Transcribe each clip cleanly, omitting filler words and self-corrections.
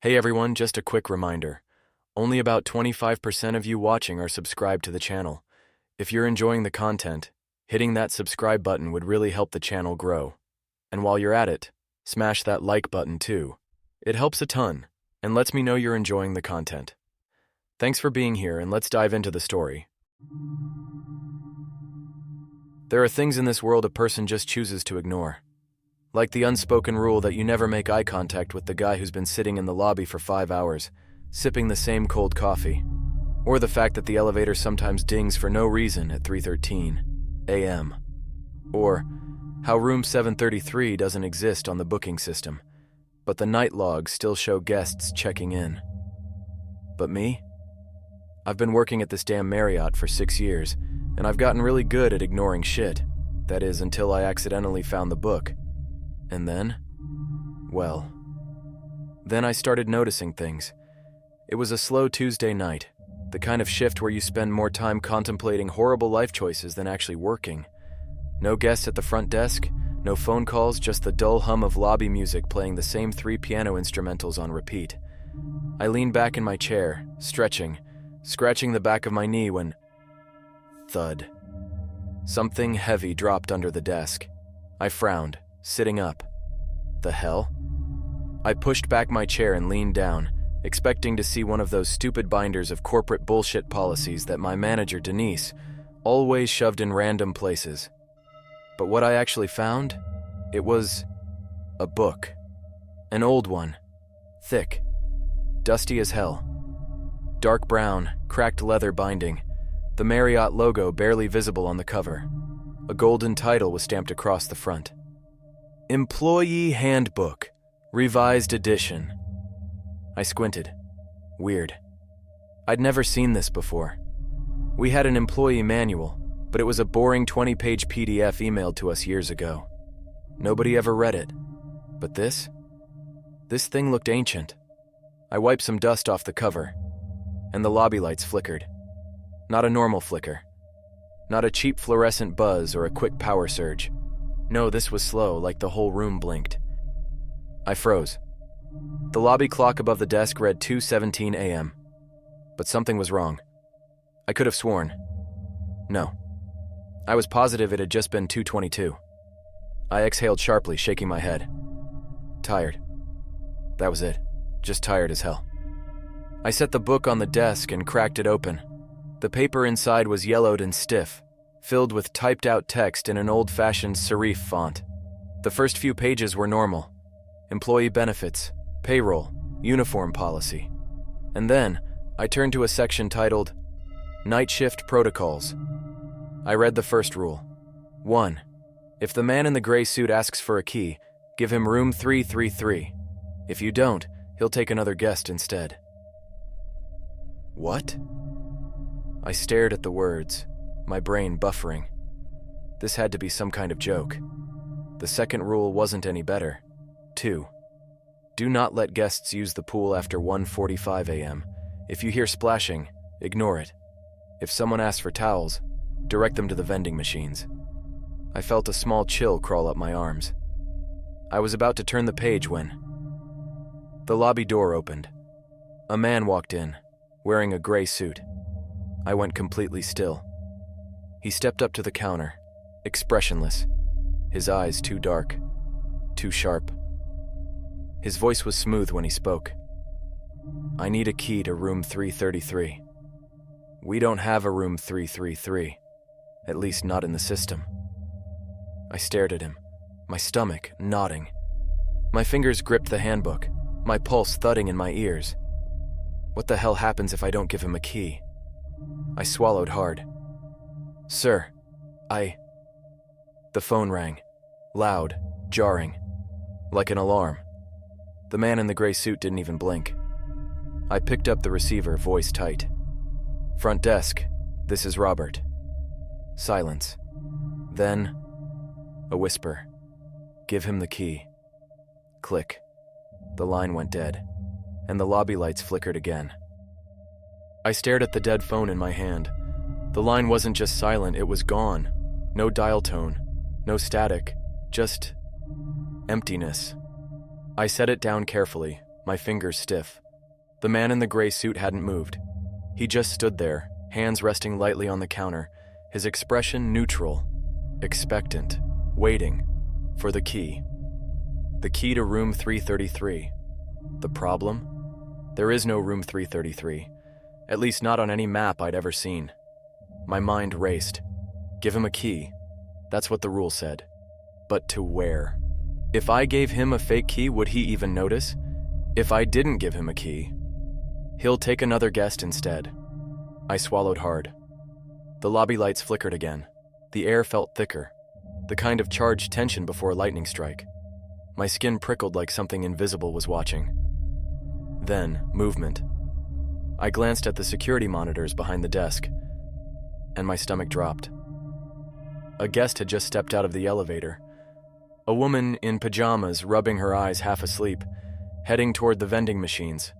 Hey everyone, just a quick reminder. Only about 25% of you watching are subscribed to the channel. If you're enjoying the content, hitting that subscribe button would really help the channel grow. And while you're at it, smash that like button too. It helps a ton, and lets me know you're enjoying the content. Thanks for being here, and let's dive into the story. There are things in this world a person just chooses to ignore. Like the unspoken rule that you never make eye contact with the guy who's been sitting in the lobby for 5 hours, sipping the same cold coffee. Or the fact that the elevator sometimes dings for no reason at 3:13 a.m. Or how room 733 doesn't exist on the booking system, but the night logs still show guests checking in. But me? I've been working at this damn Marriott for 6 years, and I've gotten really good at ignoring shit. That is, until I accidentally found the book. And then? Well, then I started noticing things. It was a slow Tuesday night, the kind of shift where you spend more time contemplating horrible life choices than actually working. No guests at the front desk, no phone calls, just the dull hum of lobby music playing the same 3 piano instrumentals on repeat. I leaned back in my chair, stretching, scratching the back of my knee when... thud. Something heavy dropped under the desk. I frowned, sitting up. The hell? I pushed back my chair and leaned down, expecting to see one of those stupid binders of corporate bullshit policies that my manager, Denise, always shoved in random places. But what I actually found? It was a book. An old one. Thick. Dusty as hell. Dark brown, cracked leather binding. The Marriott logo barely visible on the cover. A golden title was stamped across the front. Employee Handbook, Revised Edition. I squinted. Weird. I'd never seen this before. We had an employee manual, but it was a boring 20-page PDF emailed to us years ago. Nobody ever read it. But this? This thing looked ancient. I wiped some dust off the cover, and the lobby lights flickered. Not a normal flicker. Not a cheap fluorescent buzz or a quick power surge. No, this was slow, like the whole room blinked. I froze. The lobby clock above the desk read 2:17 a.m. But something was wrong. I could have sworn. No. I was positive it had just been 2:22. I exhaled sharply, shaking my head. Tired. That was it. Just tired as hell. I set the book on the desk and cracked it open. The paper inside was yellowed and stiff, filled with typed-out text in an old-fashioned serif font. The first few pages were normal. Employee benefits, payroll, uniform policy. And then, I turned to a section titled, Night Shift Protocols. I read the first rule. 1. If the man in the gray suit asks for a key, give him room 333. If you don't, he'll take another guest instead. What? I stared at the words, my brain buffering. This had to be some kind of joke. The second rule wasn't any better. 2. Do not let guests use the pool after 1:45 a.m. If you hear splashing, ignore it. If someone asks for towels, direct them to the vending machines. I felt a small chill crawl up my arms. I was about to turn the page when... the lobby door opened. A man walked in, wearing a gray suit. I went completely still. He stepped up to the counter, expressionless, his eyes too dark, too sharp. His voice was smooth when he spoke. I need a key to room 333. We don't have a room 333, at least not in the system. I stared at him, my stomach knotting. My fingers gripped the handbook, my pulse thudding in my ears. What the hell happens if I don't give him a key? I swallowed hard. Sir, The phone rang, loud, jarring, like an alarm. The man in the gray suit didn't even blink. I picked up the receiver, voice tight. Front desk, this is Robert. Silence. Then, a whisper. Give him the key. Click. The line went dead, and the lobby lights flickered again. I stared at the dead phone in my hand. The line wasn't just silent, it was gone. No dial tone, no static, just emptiness. I set it down carefully, my fingers stiff. The man in the gray suit hadn't moved. He just stood there, hands resting lightly on the counter, his expression neutral, expectant, waiting for the key. The key to room 333. The problem? There is no room 333, at least not on any map I'd ever seen. My mind raced. Give him a key. That's what the rule said. But to where? If I gave him a fake key, would he even notice? If I didn't give him a key, he'll take another guest instead. I swallowed hard. The lobby lights flickered again. The air felt thicker, the kind of charged tension before a lightning strike. My skin prickled like something invisible was watching. Then, movement. I glanced at the security monitors behind the desk, and my stomach dropped. A guest had just stepped out of the elevator. A woman in pajamas, rubbing her eyes half asleep, heading toward the vending machines.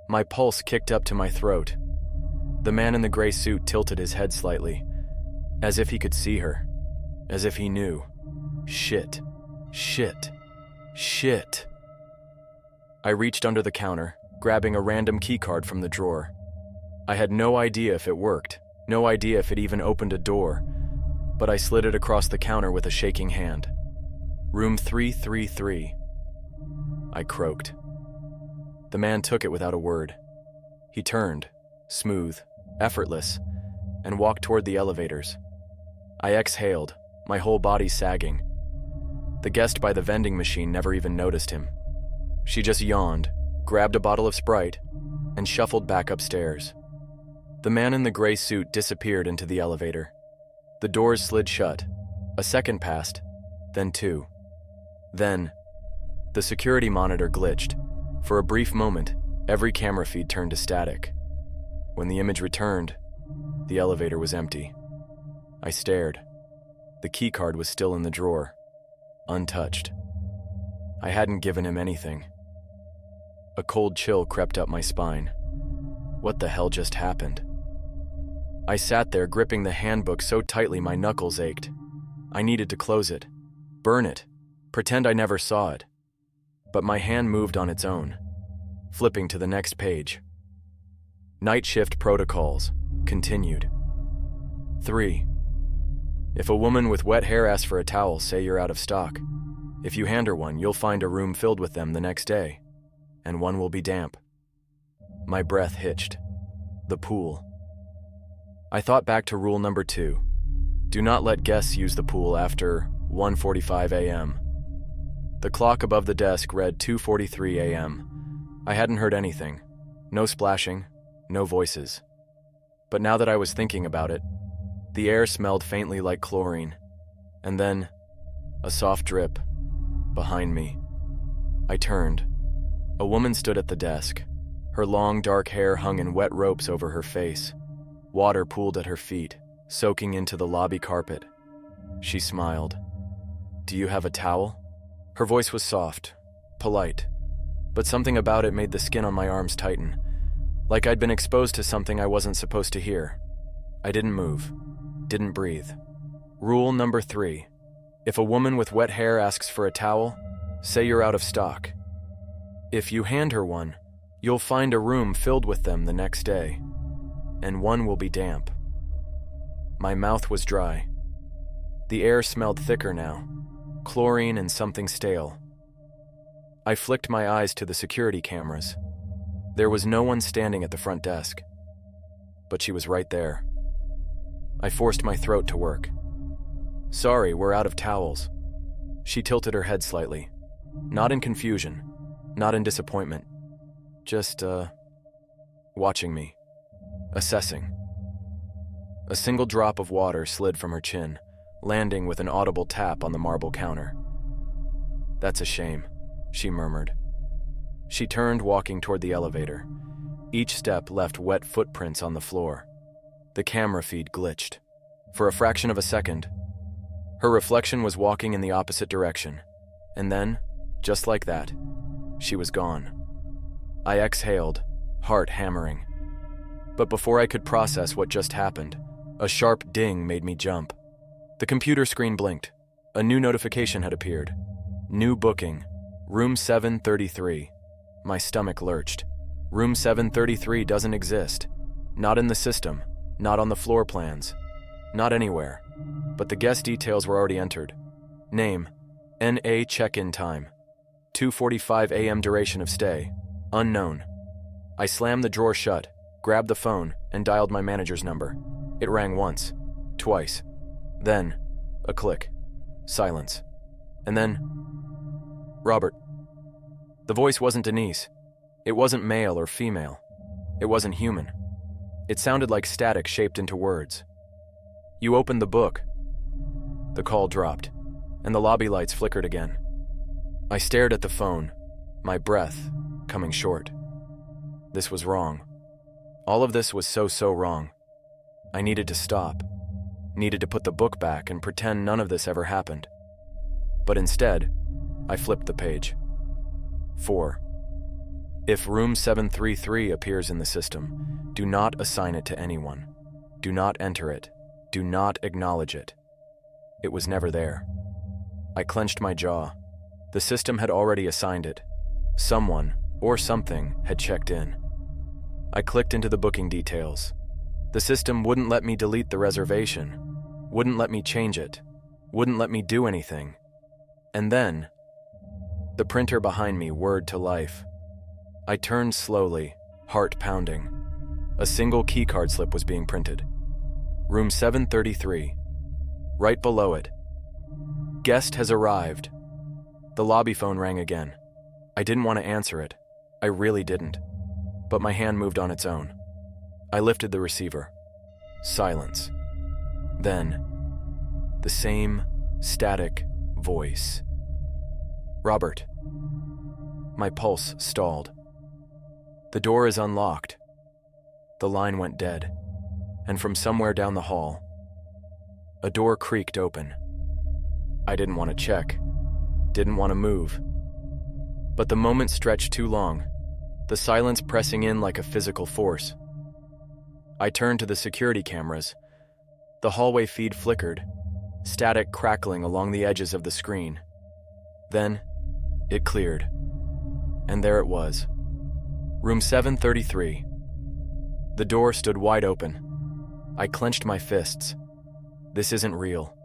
My pulse kicked up to my throat. The man in the gray suit tilted his head slightly, as if he could see her, as if he knew. Shit. Shit. Shit. I reached under the counter, grabbing a random keycard from the drawer. I had no idea if it worked, no idea if it even opened a door, but I slid it across the counter with a shaking hand. Room 333. I croaked. The man took it without a word. He turned, smooth, effortless, and walked toward the elevators. I exhaled, my whole body sagging. The guest by the vending machine never even noticed him. She just yawned, grabbed a bottle of Sprite, and shuffled back upstairs. The man in the gray suit disappeared into the elevator. The doors slid shut. A second passed, then two. Then, the security monitor glitched. For a brief moment, every camera feed turned to static. When the image returned, the elevator was empty. I stared. The keycard was still in the drawer, untouched. I hadn't given him anything. A cold chill crept up my spine. What the hell just happened? I sat there gripping the handbook so tightly my knuckles ached. I needed to close it, burn it, pretend I never saw it. But my hand moved on its own, flipping to the next page. Night shift protocols, continued. 3. If a woman with wet hair asks for a towel, say you're out of stock. If you hand her one, you'll find a room filled with them the next day, and one will be damp. My breath hitched. The pool. I thought back to rule number 2. Do not let guests use the pool after 1:45 a.m. The clock above the desk read 2:43 a.m. I hadn't heard anything. No splashing, no voices. But now that I was thinking about it, the air smelled faintly like chlorine. And then, a soft drip, behind me. I turned. A woman stood at the desk. Her long, dark hair hung in wet ropes over her face. Water pooled at her feet, soaking into the lobby carpet. She smiled. Do you have a towel? Her voice was soft, polite, but something about it made the skin on my arms tighten, like I'd been exposed to something I wasn't supposed to hear. I didn't move, didn't breathe. Rule number 3. If a woman with wet hair asks for a towel, say you're out of stock. If you hand her one, you'll find a room filled with them the next day, and one will be damp. My mouth was dry. The air smelled thicker now, chlorine and something stale. I flicked my eyes to the security cameras. There was no one standing at the front desk, but she was right there. I forced my throat to work. Sorry, we're out of towels. She tilted her head slightly, not in confusion, not in disappointment, just, watching me, assessing. A single drop of water slid from her chin, landing with an audible tap on the marble counter. That's a shame, she murmured. She turned, walking toward the elevator. Each step left wet footprints on the floor. The camera feed glitched. For a fraction of a second, her reflection was walking in the opposite direction. And then, just like that, she was gone. I exhaled, heart hammering. But before I could process what just happened, a sharp ding made me jump. The computer screen blinked. A new notification had appeared. New booking, room 733. My stomach lurched. Room 733 doesn't exist. Not in the system, not on the floor plans, not anywhere. But the guest details were already entered. Name, NA check-in time, 2:45 a.m. duration of stay, unknown. I slammed the drawer shut, grabbed the phone, and dialed my manager's number. It rang once, twice. Then, a click. Silence. And then, Robert. The voice wasn't Denise. It wasn't male or female. It wasn't human. It sounded like static shaped into words. You opened the book. The call dropped, and the lobby lights flickered again. I stared at the phone, my breath coming short. This was wrong. All of this was so wrong. I needed to stop, needed to put the book back and pretend none of this ever happened. But instead, I flipped the page. 4. If room 733 appears in the system, do not assign it to anyone. Do not enter it. Do not acknowledge it. It was never there. I clenched my jaw. The system had already assigned it. Someone, or something, had checked in. I clicked into the booking details. The system wouldn't let me delete the reservation, wouldn't let me change it, wouldn't let me do anything. And then, the printer behind me whirred to life. I turned slowly, heart pounding. A single keycard slip was being printed. Room 733. Right below it. Guest has arrived. The lobby phone rang again. I didn't want to answer it. I really didn't. But my hand moved on its own. I lifted the receiver. Silence. Then, the same static voice. Robert. My pulse stalled. The door is unlocked. The line went dead, and from somewhere down the hall, a door creaked open. I didn't want to check, didn't want to move. But the moment stretched too long, the silence pressing in like a physical force. I turned to the security cameras. The hallway feed flickered, static crackling along the edges of the screen. Then, it cleared. And there it was. Room 733. The door stood wide open. I clenched my fists. This isn't real.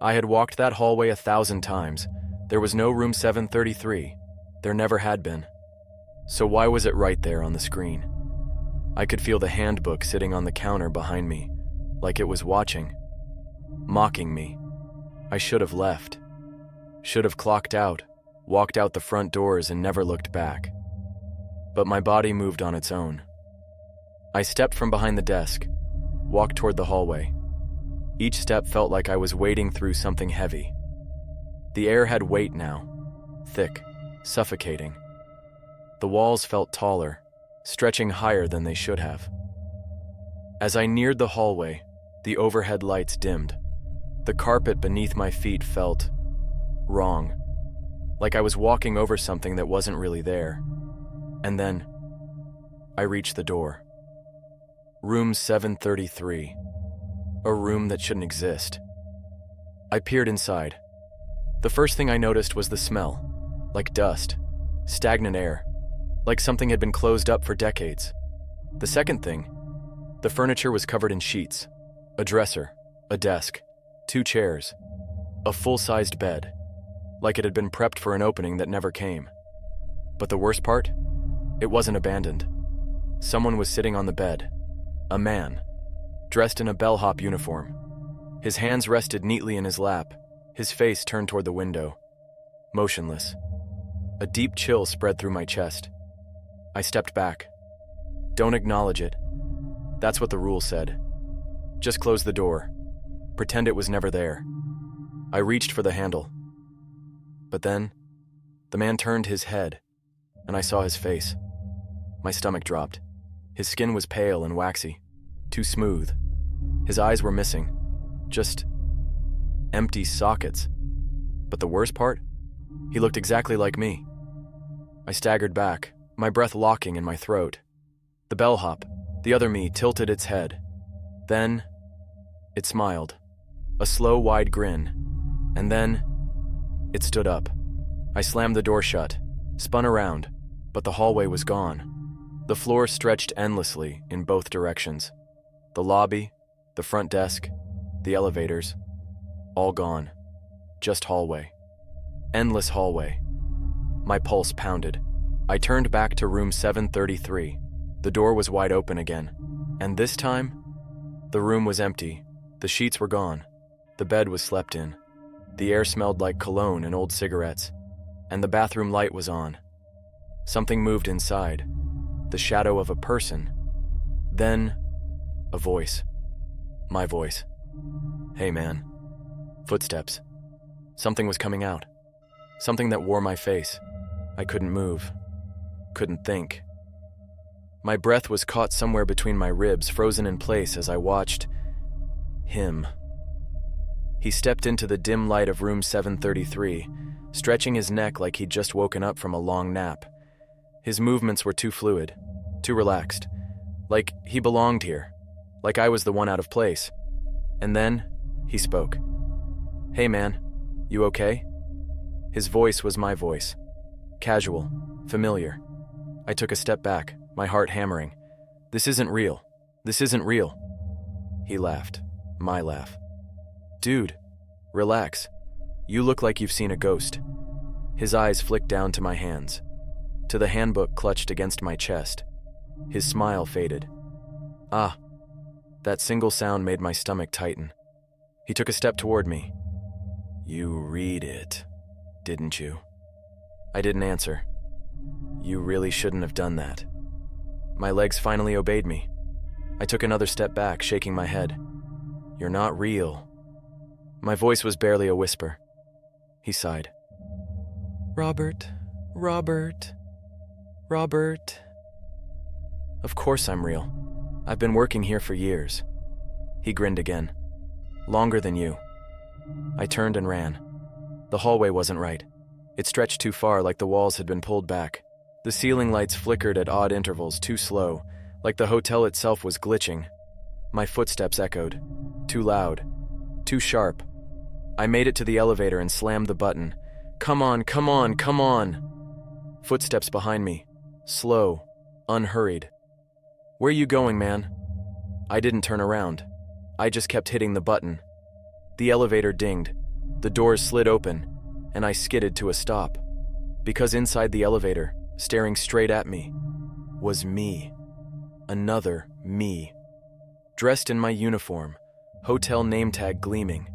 I had walked that hallway 1,000 times. There was no room 733. There never had been. So why was it right there on the screen? I could feel the handbook sitting on the counter behind me, like it was watching, mocking me. I should have left. Should have clocked out, walked out the front doors and never looked back. But my body moved on its own. I stepped from behind the desk, walked toward the hallway. Each step felt like I was wading through something heavy. The air had weight now, thick, suffocating. The walls felt taller, stretching higher than they should have. As I neared the hallway, the overhead lights dimmed. The carpet beneath my feet felt wrong, like I was walking over something that wasn't really there. And then, I reached the door. Room 733. A room that shouldn't exist. I peered inside. The first thing I noticed was the smell, like dust, stagnant air, like something had been closed up for decades. The second thing, the furniture was covered in sheets, a dresser, a desk, 2 chairs, a full-sized bed, like it had been prepped for an opening that never came. But the worst part? It wasn't abandoned. Someone was sitting on the bed, a man, dressed in a bellhop uniform. His hands rested neatly in his lap, his face turned toward the window, motionless. A deep chill spread through my chest. I stepped back. Don't acknowledge it. That's what the rule said. Just close the door. Pretend it was never there. I reached for the handle. But then, the man turned his head, and I saw his face. My stomach dropped. His skin was pale and waxy, too smooth. His eyes were missing, just empty sockets. But the worst part? He looked exactly like me. I staggered back, my breath locking in my throat. The bellhop, the other me, tilted its head. Then, it smiled, a slow, wide grin, and then, it stood up. I slammed the door shut, spun around, But the hallway was gone. The floor stretched endlessly in both directions. The lobby, the front desk, the elevators, all gone. Just hallway. Endless hallway. My pulse pounded. I turned back to room 733. The door was wide open again. And this time, the room was empty. The sheets were gone. The bed was slept in. The air smelled like cologne and old cigarettes. And the bathroom light was on. Something moved inside. The shadow of a person. Then, a voice. My voice. Hey, man. Footsteps. Something was coming out. Something that wore my face. I couldn't move. Couldn't think. My breath was caught somewhere between my ribs, frozen in place as I watched him. He stepped into the dim light of room 733, stretching his neck like he'd just woken up from a long nap. His movements were too fluid, too relaxed, like he belonged here, like I was the one out of place. And then, he spoke. Hey man, you okay? His voice was my voice. Casual, familiar. I took a step back, my heart hammering. This isn't real. This isn't real. He laughed. My laugh. Dude, relax. You look like you've seen a ghost. His eyes flicked down to my hands, to the handbook clutched against my chest. His smile faded. Ah, that single sound made my stomach tighten. He took a step toward me. You read it, didn't you? I didn't answer. You really shouldn't have done that. My legs finally obeyed me. I took another step back, shaking my head. You're not real. My voice was barely a whisper. He sighed. Robert. Of course I'm real. I've been working here for years. He grinned again. Longer than you. I turned and ran. The hallway wasn't right. It stretched too far, like the walls had been pulled back. The ceiling lights flickered at odd intervals, too slow, like the hotel itself was glitching. My footsteps echoed. Too loud. Too sharp. I made it to the elevator and slammed the button. Come on. Footsteps behind me. Slow. Unhurried. Where you going, man? I didn't turn around. I just kept hitting the button. The elevator dinged. The doors slid open, and I skidded to a stop. Because inside the elevator, staring straight at me, was me. Another me. Dressed in my uniform, hotel name tag gleaming.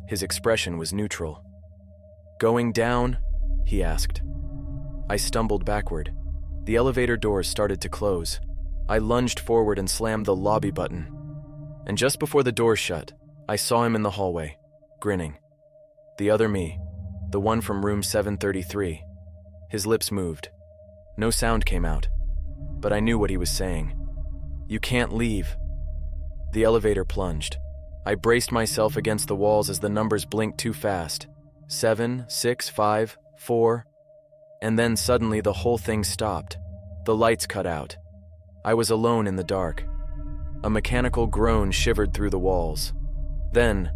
His expression was neutral. Going down? He asked. I stumbled backward. The elevator doors started to close. I lunged forward and slammed the lobby button. And just before the doors shut, I saw him in the hallway, grinning. The other me, the one from room 733. His lips moved. No sound came out, but I knew what he was saying. You can't leave. The elevator plunged. I braced myself against the walls as the numbers blinked too fast. 7, 6, 5, 4. And then suddenly the whole thing stopped. The lights cut out. I was alone in the dark. A mechanical groan shivered through the walls. Then,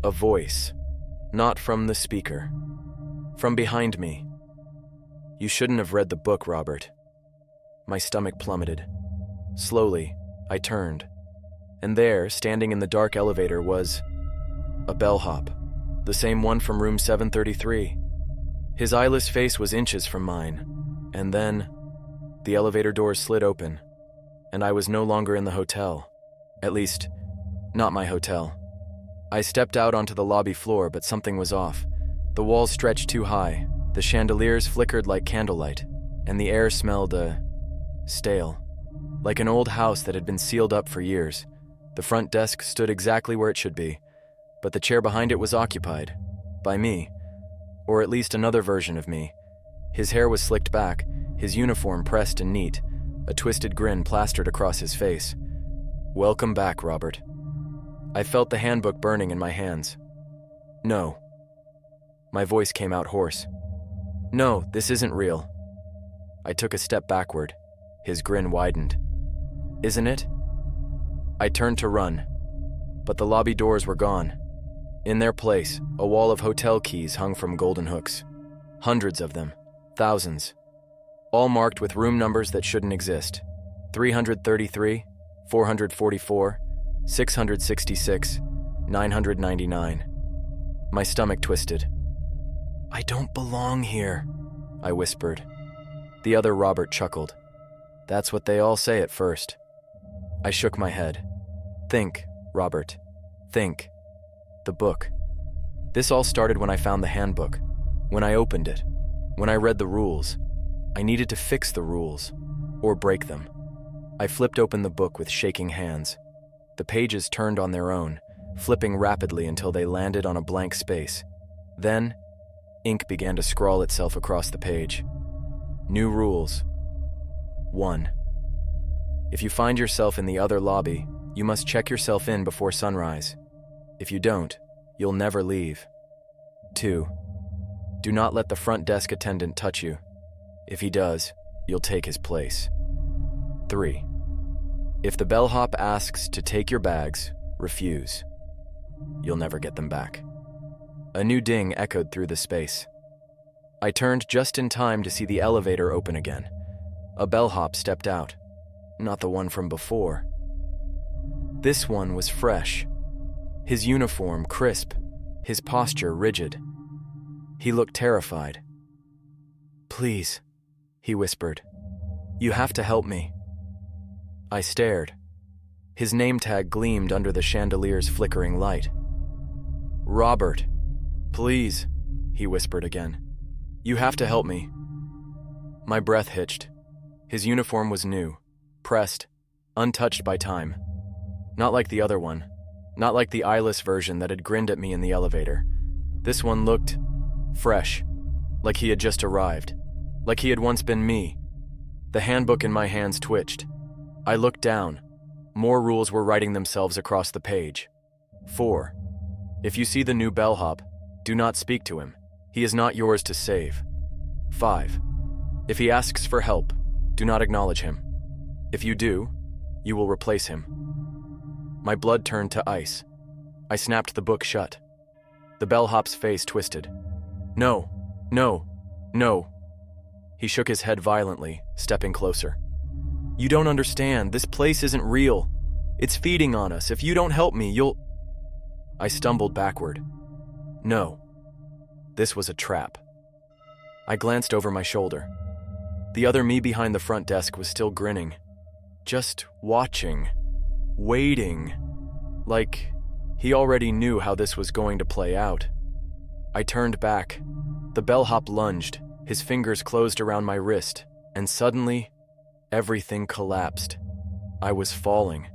a voice. Not from the speaker. From behind me. You shouldn't have read the book, Robert. My stomach plummeted. Slowly, I turned. And there, standing in the dark elevator, was a bellhop. The same one from room 733. His eyeless face was inches from mine. And then, the elevator doors slid open, and I was no longer in the hotel. At least, not my hotel. I stepped out onto the lobby floor, but something was off. The walls stretched too high, the chandeliers flickered like candlelight, and the air smelled, stale. Like an old house that had been sealed up for years. The front desk stood exactly where it should be, but the chair behind it was occupied. By me. Or at least another version of me. His hair was slicked back, his uniform pressed and neat, a twisted grin plastered across his face. Welcome back, Robert. I felt the handbook burning in my hands. No. My voice came out hoarse. No, this isn't real. I took a step backward. His grin widened. Isn't it? I turned to run, but the lobby doors were gone. In their place, a wall of hotel keys hung from golden hooks. Hundreds of them. Thousands. all marked with room numbers that shouldn't exist. 333, 444, 666, 999. My stomach twisted. "I don't belong here," I whispered. The other Robert chuckled. "That's what they all say at first." I shook my head. "Think, Robert. Think. The book. This all started when I found the handbook, when I opened it, when I read the rules. I needed to fix the rules, or break them." I flipped open the book with shaking hands. The pages turned on their own, flipping rapidly until they landed on a blank space. Then, ink began to scrawl itself across the page. New rules. 1. If you find yourself in the other lobby, you must check yourself in before sunrise. If you don't, you'll never leave. 2. Do not let the front desk attendant touch you. If he does, you'll take his place. 3. If the bellhop asks to take your bags, refuse. You'll never get them back. A new ding echoed through the space. I turned just in time to see the elevator open again. A bellhop stepped out. Not the one from before. This one was fresh. His uniform crisp, his posture rigid. He looked terrified. "Please," he whispered. "You have to help me." I stared. His name tag gleamed under the chandelier's flickering light. "Robert, please," he whispered again. "You have to help me." My breath hitched. His uniform was new, pressed, untouched by time. Not like the other one, not like the eyeless version that had grinned at me in the elevator. This one looked fresh, like he had just arrived, like he had once been me. The handbook in my hands twitched. I looked down. More rules were writing themselves across the page. 4. If you see the new bellhop, do not speak to him. He is not yours to save. 5. If he asks for help, do not acknowledge him. If you do, you will replace him. My blood turned to ice. I snapped the book shut. The bellhop's face twisted. "No, no, no." He shook his head violently, stepping closer. "You don't understand. This place isn't real. It's feeding on us. If you don't help me, you'll..." I stumbled backward. No. This was a trap. I glanced over my shoulder. The other me behind the front desk was still grinning. Just watching. Waiting. Like he already knew how this was going to play out. I turned back. The bellhop lunged. His fingers closed around my wrist, and suddenly, everything collapsed. I was falling.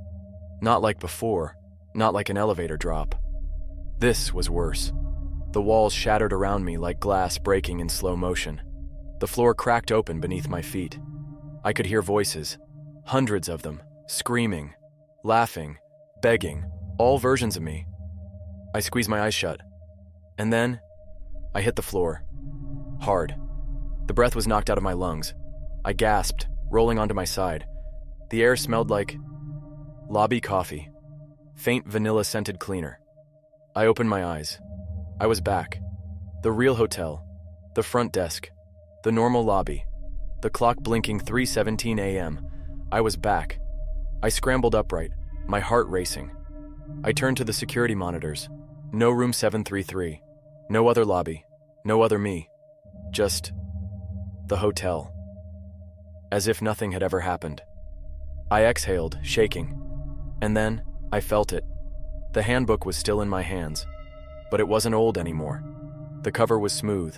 Not like before, not like an elevator drop. This was worse. The walls shattered around me like glass breaking in slow motion. The floor cracked open beneath my feet. I could hear voices, hundreds of them, screaming, laughing, begging, all versions of me. I squeezed my eyes shut. And then, I hit the floor. Hard. The breath was knocked out of my lungs. I gasped, rolling onto my side. The air smelled like lobby coffee, faint vanilla-scented cleaner. I opened my eyes. I was back. The real hotel, the front desk, the normal lobby, the clock blinking 3:17 a.m. I was back. I scrambled upright, my heart racing. I turned to the security monitors. No room 733. No other lobby. No other me. Just the hotel. As if nothing had ever happened. I exhaled, shaking. And then, I felt it. The handbook was still in my hands. But it wasn't old anymore. The cover was smooth.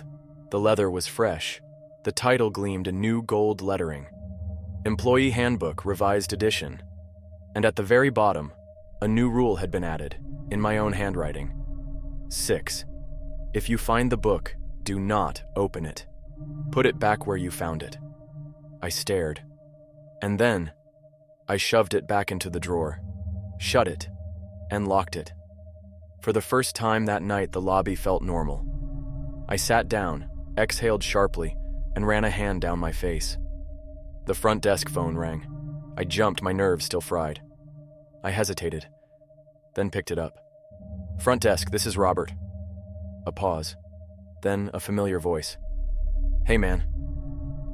The leather was fresh. The title gleamed in new gold lettering. Employee Handbook, Revised Edition. And at the very bottom, a new rule had been added, in my own handwriting. 6. If you find the book, do not open it. Put it back where you found it. I stared. And then, I shoved it back into the drawer, shut it, and locked it. For the first time that night, the lobby felt normal. I sat down, exhaled sharply, and ran a hand down my face. The front desk phone rang. I jumped, my nerves still fried. I hesitated, then picked it up. "Front desk, this is Robert." A pause, then a familiar voice. "Hey man,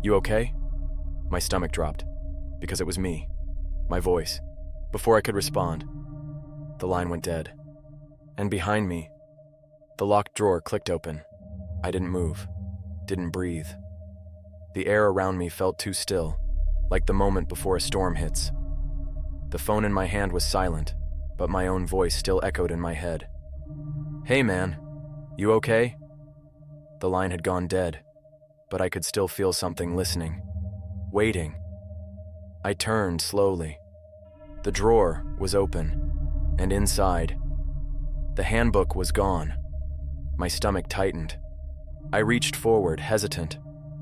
you okay?" My stomach dropped, because it was me, my voice. Before I could respond, the line went dead. And behind me, the locked drawer clicked open. I didn't move, didn't breathe. The air around me felt too still, like the moment before a storm hits. The phone in my hand was silent, but my own voice still echoed in my head. "Hey man, you okay?" The line had gone dead, but I could still feel something listening, waiting. I turned slowly. The drawer was open, and inside, the handbook was gone. My stomach tightened. I reached forward, hesitant,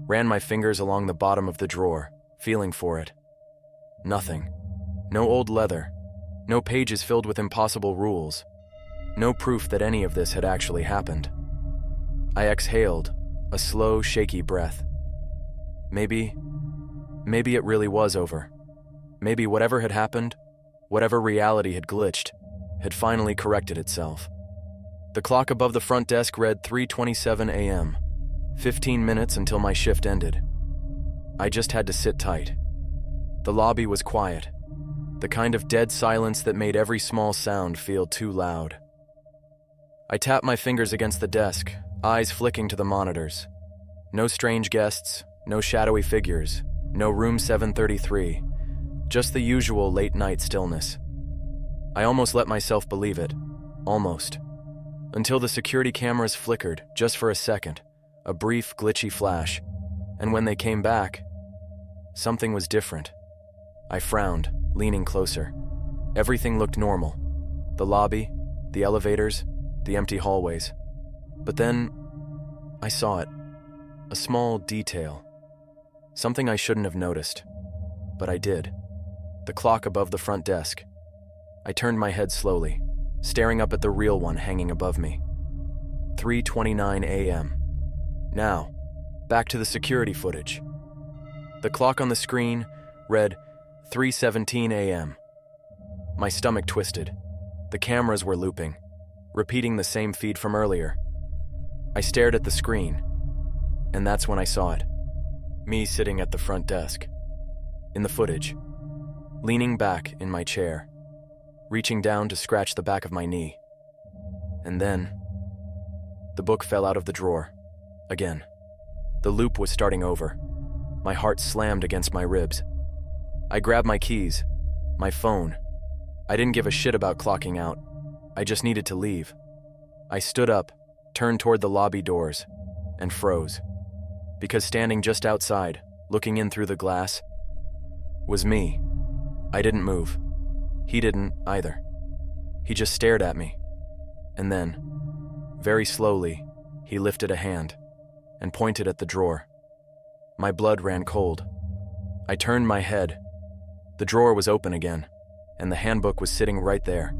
ran my fingers along the bottom of the drawer, feeling for it. Nothing. No old leather. No pages filled with impossible rules. No proof that any of this had actually happened. I exhaled, a slow, shaky breath. Maybe it really was over. Maybe whatever had happened, whatever reality had glitched, had finally corrected itself. The clock above the front desk read 3:27 a.m., 15 minutes until my shift ended. I just had to sit tight. The lobby was quiet, the kind of dead silence that made every small sound feel too loud. I tapped my fingers against the desk, eyes flicking to the monitors. No strange guests, no shadowy figures, no room 733, just the usual late-night stillness. I almost let myself believe it, almost. Until the security cameras flickered, just for a second, a brief, glitchy flash, and when they came back, something was different. I frowned, leaning closer. Everything looked normal. The lobby, the elevators, the empty hallways. But then, I saw it. A small detail. Something I shouldn't have noticed. But I did. The clock above the front desk. I turned my head slowly, staring up at the real one hanging above me. 3:29 a.m. Now, back to the security footage. The clock on the screen read 3:17 a.m. My stomach twisted. The cameras were looping, repeating the same feed from earlier. I stared at the screen, and that's when I saw it. Me sitting at the front desk, in the footage, leaning back in my chair, reaching down to scratch the back of my knee. And then, the book fell out of the drawer, again. The loop was starting over. My heart slammed against my ribs. I grabbed my keys, my phone. I didn't give a shit about clocking out. I just needed to leave. I stood up, turned toward the lobby doors, and froze. Because standing just outside, looking in through the glass, was me. I didn't move. He didn't either. He just stared at me. And then, very slowly, he lifted a hand and pointed at the drawer. My blood ran cold. I turned my head. The drawer was open again, and the handbook was sitting right there,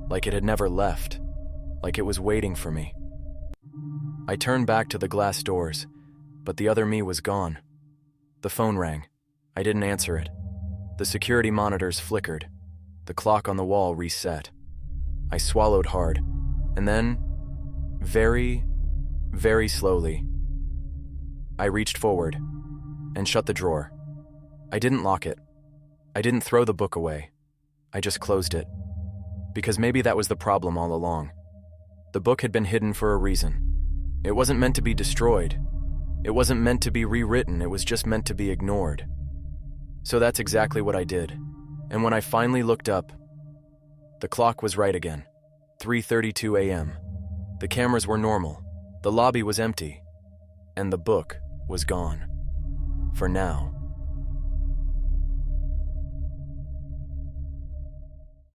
like it had never left, like it was waiting for me. I turned back to the glass doors, but the other me was gone. The phone rang. I didn't answer it. The security monitors flickered. The clock on the wall reset. I swallowed hard, and then, very, very slowly, I reached forward and shut the drawer. I didn't lock it. I didn't throw the book away. I just closed it. Because maybe that was the problem all along. The book had been hidden for a reason. It wasn't meant to be destroyed. It wasn't meant to be rewritten. It was just meant to be ignored. So that's exactly what I did. And when I finally looked up, the clock was right again. 3:32 a.m. The cameras were normal. The lobby was empty. And the book was gone. For now.